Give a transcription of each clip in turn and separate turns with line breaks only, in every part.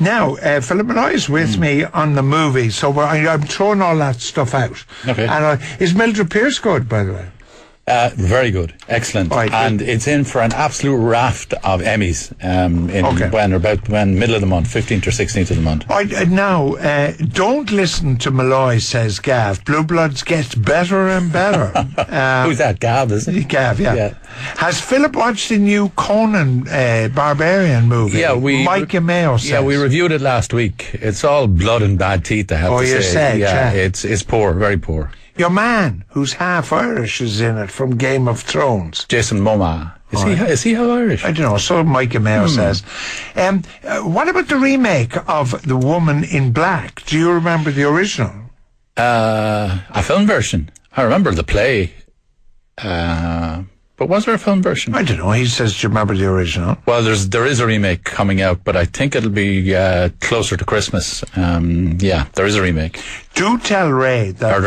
Now, Philip and I is with me on the movie, so I'm throwing all that stuff out.
Okay.
And is Mildred Pierce good, by the way?
Very good, excellent,
Right.
and it's in for an absolute raft of Emmys when middle of the month, 15th or 16th of the month.
Now, don't listen to Malloy, says Gav. Blue Bloods gets better and better.
Who's that? Gav, isn't it?
Gav, yeah. Has Philip watched the new Conan Barbarian movie?
Yeah,
Micah Mayo says.
Yeah, we reviewed it last week. It's all blood and bad teeth, I have to say.
You said,
yeah. It's poor, very poor.
Your man, who's half Irish, is in it from Game of Thrones.
Jason Momoa. Is he half Irish?
I don't know, so Micah Mayo says. What about the remake of The Woman in Black? Do you remember the original?
A film version. I remember the play. But was there a film version?
I don't know. He says, do you remember the original?
Well, there is a remake coming out, but I think it'll be closer to Christmas. Yeah, there is a remake.
Do tell Ray that...
Or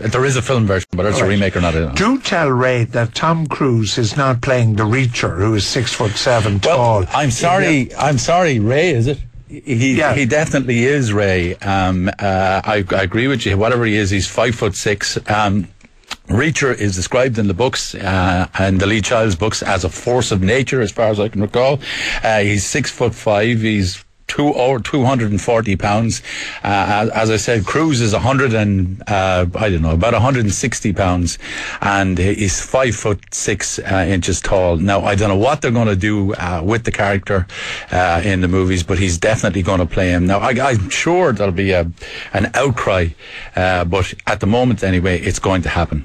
there is a film version, but it's a remake or not.
Do tell Ray that Tom Cruise is not playing the Reacher, who is 6'7" tall.
Well, I'm sorry, Ray, is it? He definitely is Ray. I agree with you. Whatever he is, he's 5'6". Reacher is described in the books, and the Lee Childs books, as a force of nature, as far as I can recall. He's 6'5". He's 240 pounds. As I said, Cruise is about 160 pounds, and he's 5'6" inches tall. Now, I don't know what they're going to do with the character in the movies, but he's definitely going to play him. Now, I'm sure there'll be an outcry, but at the moment, anyway, it's going to happen.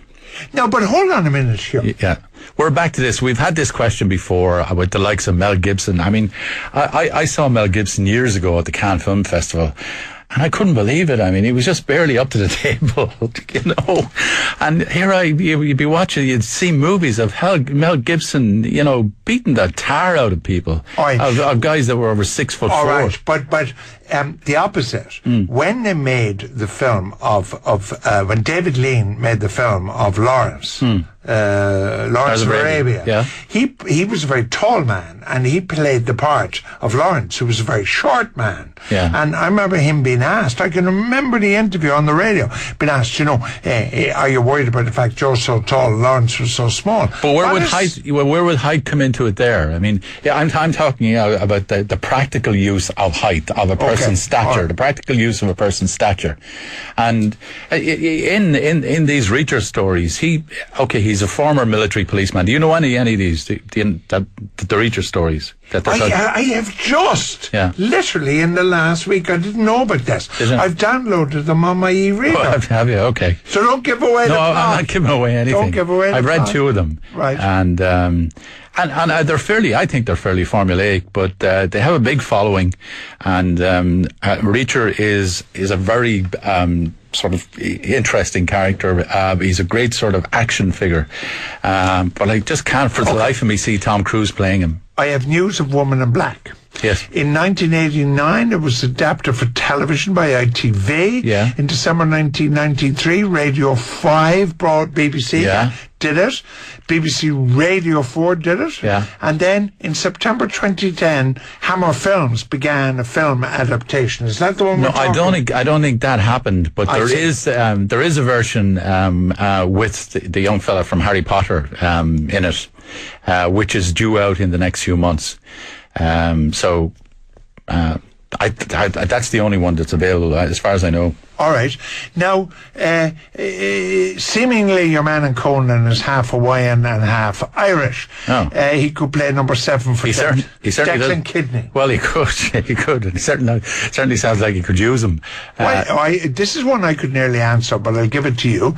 No, but hold on a minute here.
Yeah. We're back to this. We've had this question before about the likes of Mel Gibson. I mean, I saw Mel Gibson years ago at the Cannes Film Festival, and I couldn't believe it. I mean, he was just barely up to the table, you know. And here you'd be watching, you'd see movies of Mel Gibson, you know, beating the tar out of people, of guys that were over 6'4".
All right, but the opposite. When they made the film when David Lean made the film of Lawrence, Lawrence of Arabia, he was a very tall man, and he played the part of Lawrence, who was a very short man.
Yeah.
And I remember him being asked, I can remember the interview on the radio, being asked, you know, are you worried about the fact Joe's so tall and Lawrence was so small?
But where would height come into it there? I mean, I'm talking about the practical use of height, of a person's stature, the practical use of a person's stature. And in these Reacher stories, he's a former military policeman. Do you know any of these, the Reacher stories?
I have just, literally in the last week, I didn't know about this. I've downloaded them on my e-reader.
Oh, have you? Okay.
So don't give away the plot.
No, I'm not giving away anything.
Don't give away the
I've read
plot.
2 of them.
Right.
And they're fairly, I think they're fairly formulaic, but they have a big following. And Reacher is a very sort of interesting character. He's a great sort of action figure. But I just can't for the life of me see Tom Cruise playing him.
I have news of Woman in Black.
Yes.
In 1989, it was adapted for television by ITV.
Yeah.
In December 1993, Radio 5 brought BBC.
Yeah.
Did it. BBC Radio 4 did it.
Yeah.
And then in September 2010, Hammer Films began a film adaptation. Is that the one we're talking?
I don't think that happened, but there is a version with the young fella from Harry Potter in it, which is due out in the next few months. That's the only one that's available as far as I know.
All right. Now, seemingly your man in Conan is half Hawaiian and half Irish.
Oh.
He could play number 7 for Declan Kidney.
Well, he could. He could. It certainly sounds like he could use him.
This is one I could nearly answer, but I'll give it to you.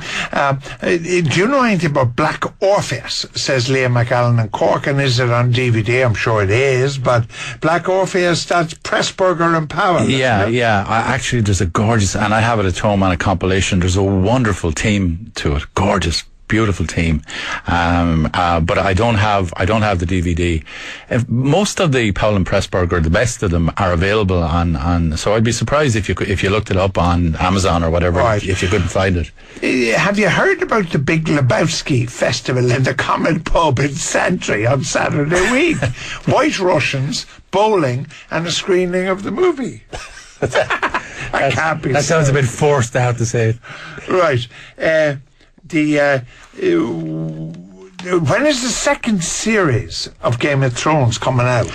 Do you know anything about Black Orpheus, says Liam McAllen in Cork, and is it on DVD? I'm sure it is, but Black Orpheus, that's Pressburger and Powell.
Yeah. Actually, there's a gorgeous, and I have it at home on a compilation. There's a wonderful theme to it. Gorgeous beautiful team. But I don't have the DVD. Most of the Powell and Pressburger, the best of them, are available on. So I'd be surprised if you looked it up on Amazon or whatever, right, if you couldn't find it.
Have you heard about the Big Lebowski Festival in the Comet Pub in Santry on Saturday week? White Russians, bowling, and a screening of the movie.
That sounds a bit forced out to say it.
Right. When is the second series of Game of Thrones coming out?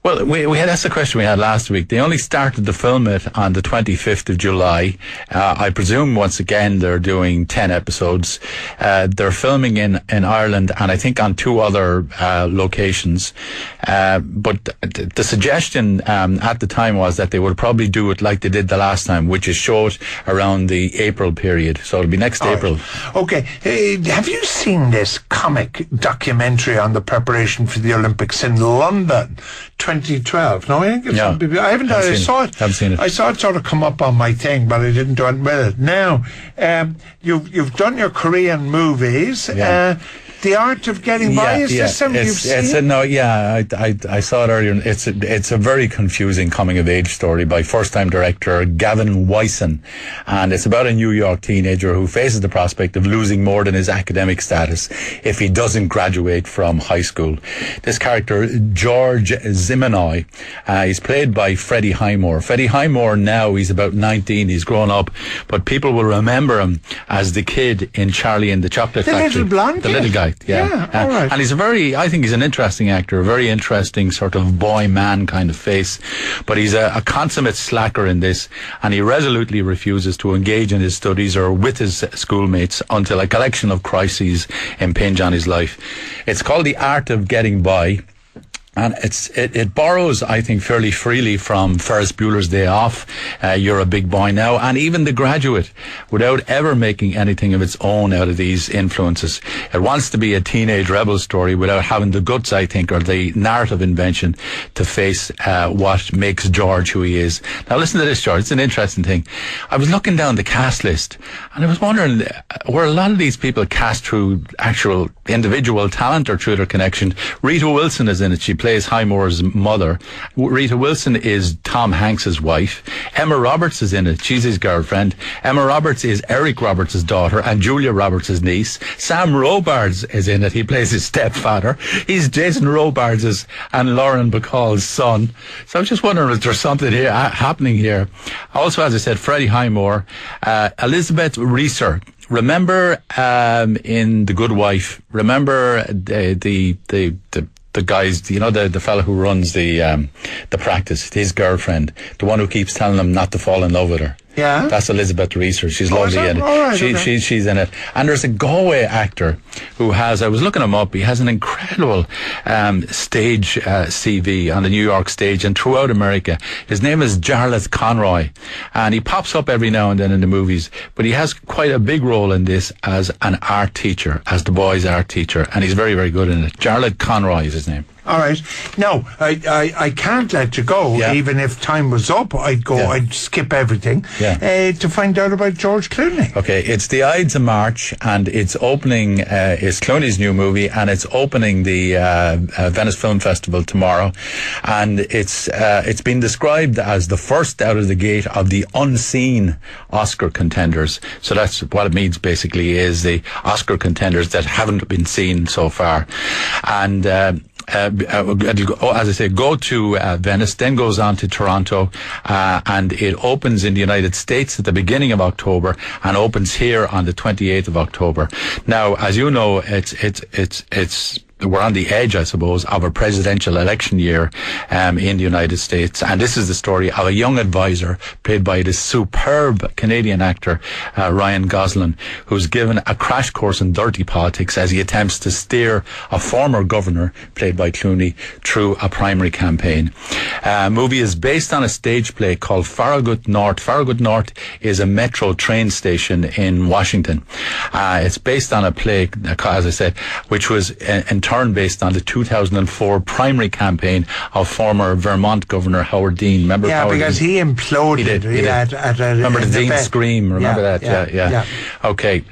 Well, that's the question we had last week. They only started to film it on the 25th of July. I presume, once again, they're doing 10 episodes. They're filming in Ireland and I think on 2 other locations. But the suggestion at the time was that they would probably do it like they did the last time, which is show it around the April period. So it'll be next April.
Okay. Have you seen this comic documentary on the preparation for the Olympics in London? 2012. No, I think it's on BBC. I haven't seen it. I saw it sort of come up on my thing, but I didn't do it with it. Now, you've done your Korean movies. Yeah. The Art of Getting By, is this something you've seen?
I saw it earlier. It's a very confusing coming-of-age story by first-time director Gavin Wyson, and it's about a New York teenager who faces the prospect of losing more than his academic status if he doesn't graduate from high school. This character, George Zimenoy, he's played by Freddie Highmore. Freddie Highmore now, he's about 19, he's grown up, but people will remember him as the kid in Charlie and the Chocolate Factory.
The little blonde
The little guy. Yeah.
All right.
And I think he's an interesting actor, a very interesting sort of boy-man kind of face. But he's a consummate slacker in this, and he resolutely refuses to engage in his studies or with his schoolmates until a collection of crises impinge on his life. It's called The Art of Getting By. And it borrows, I think, fairly freely from Ferris Bueller's Day Off, You're a Big Boy Now, and even The Graduate, without ever making anything of its own out of these influences. It wants to be a teenage rebel story without having the guts, I think, or the narrative invention to face what makes George who he is. Now listen to this, George. It's an interesting thing. I was looking down the cast list, and I was wondering, were a lot of these people cast through actual individual talent or through their connection? Rita Wilson is in it. She plays Highmore's mother. Rita Wilson is Tom Hanks's wife. Emma Roberts is in it. She's his girlfriend. Emma Roberts is Eric Roberts' daughter and Julia Roberts' niece. Sam Robards is in it. He plays his stepfather. He's Jason Robards' and Lauren Bacall's son. So I was just wondering if there's something here happening here. Also, as I said, Freddie Highmore, Elizabeth Reeser. Remember in The Good Wife, remember the guys, you know, the fella who runs the practice, his girlfriend, the one who keeps telling him not to fall in love with her.
Yeah.
That's Elizabeth Reeser. She's lovely in it.
Right,
she's in it. And there's a Galway actor who has, I was looking him up, he has an incredible stage CV on the New York stage and throughout America. His name is Jarlath Conroy, and he pops up every now and then in the movies, but he has quite a big role in this as an art teacher, as the boys' art teacher, and he's very, very good in it. Jarlath Conroy is his name.
All right. No, I can't let you go. Yeah. Even if time was up, I'd go. Yeah. I'd skip everything to find out about George Clooney.
Okay, it's the Ides of March, and it's opening. It's Clooney's new movie, and it's opening the Venice Film Festival tomorrow. And it's been described as the first out of the gate of the unseen Oscar contenders. So that's what it means. Basically, is the Oscar contenders that haven't been seen so far, and. As I say, go to Venice, then goes on to Toronto, and it opens in the United States at the beginning of October and opens here on the 28th of October. Now, as you know, we're on the edge, I suppose, of a presidential election year in the United States. And this is the story of a young advisor played by this superb Canadian actor, Ryan Gosling, who's given a crash course in dirty politics as he attempts to steer a former governor, played by Clooney, through a primary campaign. Movie is based on a stage play called Farragut North. Farragut North is a metro train station in Washington. It's based on a play, as I said, which was in turn based on the 2004 primary campaign of former Vermont Governor Howard Dean. Remember?
Yeah,
Howard
because
Dean?
He imploded.
He did.
At
Remember the Dean scream? Remember that? Yeah. Okay.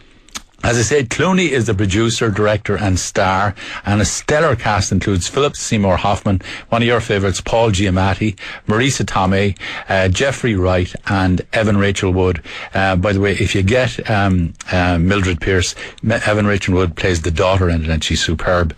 As I said, Clooney is the producer, director and star, and a stellar cast includes Philip Seymour Hoffman, one of your favourites, Paul Giamatti, Marisa Tomei, Jeffrey Wright and Evan Rachel Wood. By the way, if you get Mildred Pierce, Evan Rachel Wood plays the daughter in it and she's superb.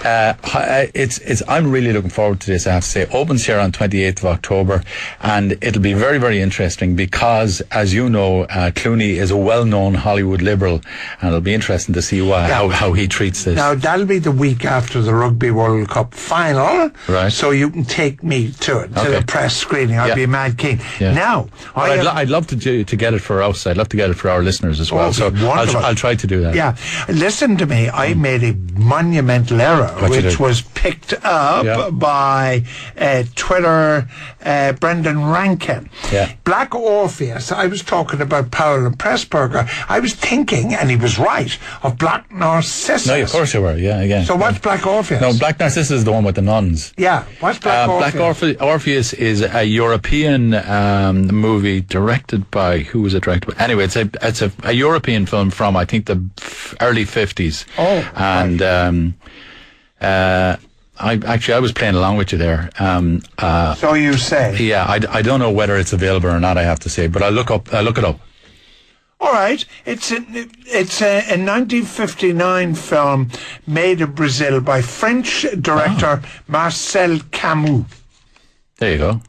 I'm really looking forward to this, I have to say. It opens here on 28th of October and it'll be very, very interesting because, as you know, Clooney is a well-known Hollywood liberal. And it'll be interesting to see how he treats this.
Now, that'll be the week after the Rugby World Cup final.
Right.
So you can take me to it, to the press screening. I'll be mad keen.
Yeah.
Now,
I'd love to get it for us. I'd love to get it for our listeners as well. So I'll try to do that.
Yeah. Listen to me. I made a monumental error, which was picked up by Twitter Brendan Rankin.
Yeah.
Black Orpheus. I was talking about Powell and Pressburger. I was thinking, and he was right, of Black Narcissus.
No, of course you were, yeah.
So what's Black Orpheus?
No, Black Narcissus is the one with the nuns.
Yeah, what's Black Orpheus?
Black Orpheus is a European movie directed by, who was it directed by? Anyway, it's a European film from, I think, the early 50s.
Oh,
and I was playing along with you there.
So you say?
Yeah, I don't know whether it's available or not, I have to say, but I'll look it up.
All right, it's a 1959 film made in Brazil by French director Marcel Camus.
There you go.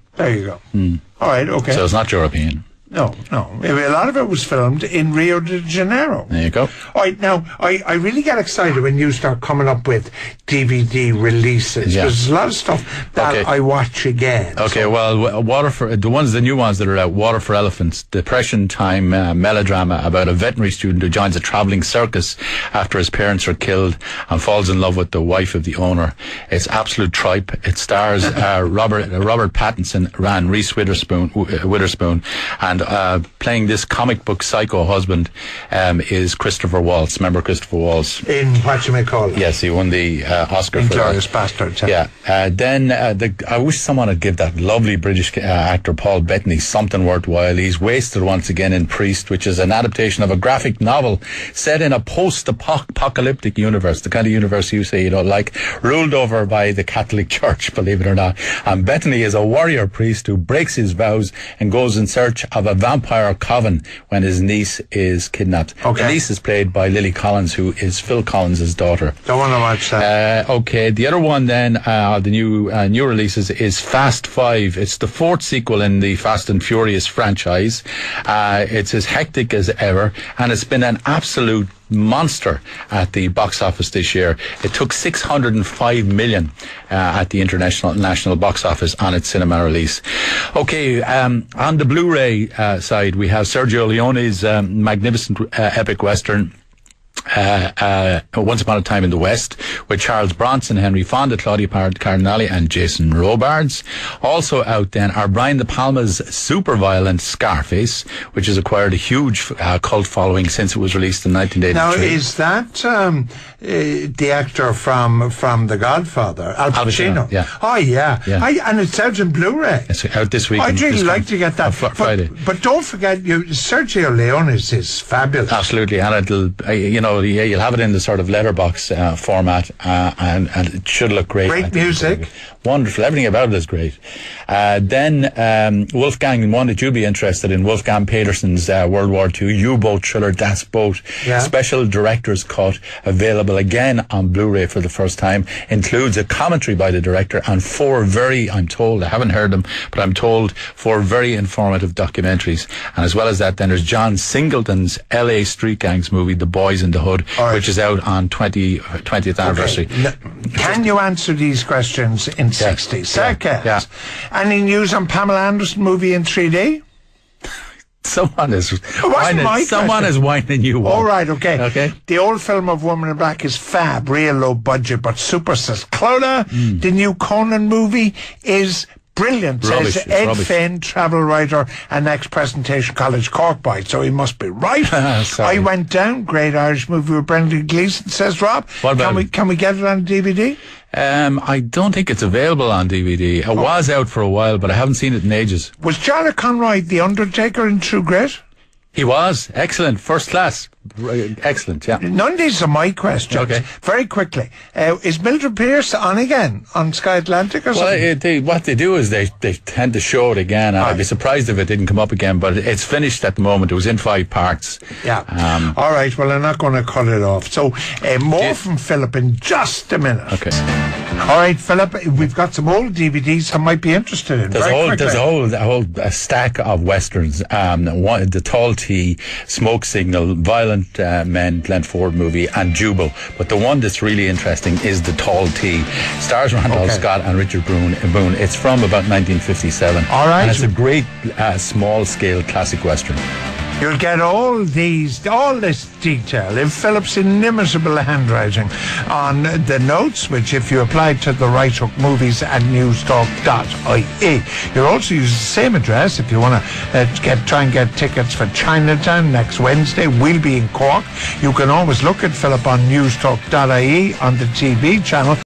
All right, okay.
So it's not European.
No. A lot of it was filmed in Rio de Janeiro.
There you go.
All right, now, I really get excited when you start coming up with DVD releases.
Yeah.
There's a lot of stuff that I watch again.
Okay, well, the new ones that are out, Water for Elephants, Depression Time melodrama about a veterinary student who joins a travelling circus after his parents are killed and falls in love with the wife of the owner. It's absolute tripe. It stars Robert Pattinson and Reese Witherspoon, and playing this comic book psycho husband is Christopher Waltz. Remember Christopher Waltz?
In whatchamacallit.
Yes, he won the Oscar for
Inglourious Basterds.
Yeah. Then I wish someone would give that lovely British actor Paul Bettany something worthwhile. He's wasted once again in Priest, which is an adaptation of a graphic novel set in a post-apocalyptic universe, the kind of universe you say you don't like, ruled over by the Catholic Church, believe it or not. And Bettany is a warrior priest who breaks his vows and goes in search of a vampire coven when his niece is kidnapped.
Okay.
The niece is played by Lily Collins, who is Phil Collins' daughter.
Don't want to watch that.
Okay, the other one then, the new releases is Fast 5. It's the fourth sequel in the Fast and Furious franchise. It's as hectic as ever, and it's been an absolute monster at the box office this year. It took 605 million at the national box office on its cinema release. Okay, on the Blu-ray side, we have Sergio Leone's magnificent epic western, Once Upon a Time in the West, with Charles Bronson, Henry Fonda, Claudia Cardinale and Jason Robards. Also out then are Brian De Palma's super violent Scarface, which has acquired a huge cult following since it was released in 1983.
Now, is that the actor from The Godfather, Al Pacino?
Yeah.
Oh, yeah. And it's out in Blu-ray.
It's out this week.
I'd really like to get that.
Friday.
But don't forget, Sergio Leone's is fabulous.
Absolutely, and it'll, you'll have it in the sort of letterbox format, and it should look great.
Great music.
Wonderful. Everything about it is great. Then Wolfgang, one that you'd be interested in, Wolfgang Petersen's World War II U-boat thriller Das Boot.
Yeah.
Special director's cut, available again on Blu-ray for the first time. Includes a commentary by the director and I haven't heard them, but I'm told 4 very informative documentaries. And as well as that, then there's John Singleton's LA Street Gangs movie, The Boys in the Hood, which is out on 20th anniversary.
Can you answer these questions in 60 seconds?
Yeah.
Any news on Pamela Anderson movie in 3D?
Someone is winding you up.
All right, okay. The old film of Woman in Black is fab, real low budget, but super says Clodagh. The new Conan movie is brilliant, says Ed Finn, travel writer and ex-Presentation College Cork boy, so he must be right. I Went Down, great Irish movie with Brendan Gleeson, says Rob. Can we get it on DVD?
I don't think it's available on DVD. It was out for a while, but I haven't seen it in ages.
Was John Conroy the Undertaker in True Grit?
He was excellent, first class, excellent. Yeah.
None of these are my questions.
Okay.
Very quickly, is Mildred Pierce on again on Sky Atlantic or something?
Well, what they do is they tend to show it again. I'd be surprised if it didn't come up again, but it's finished at the moment. It was in 5 parts.
Yeah. All right. Well, I'm not going to cut it off. So more from Philip in just a minute.
Okay.
All right, Philip. We've got some old DVDs I might be interested in.
There's a whole stack of westerns. The Tall T, Smoke Signal, Violent Men, Glenn Ford movie, and Jubal. But the one that's really interesting is The Tall T. Stars Randolph Scott and Richard Boone. It's from about 1957.
All right.
And it's a great small-scale classic western.
You'll get all this detail in Philip's inimitable handwriting on the notes, which if you apply to the Right Hook Movies at newstalk.ie. You'll also use the same address if you want to try and get tickets for Chinatown next Wednesday. We'll be in Cork. You can always look at Philip on newstalk.ie on the TV channel.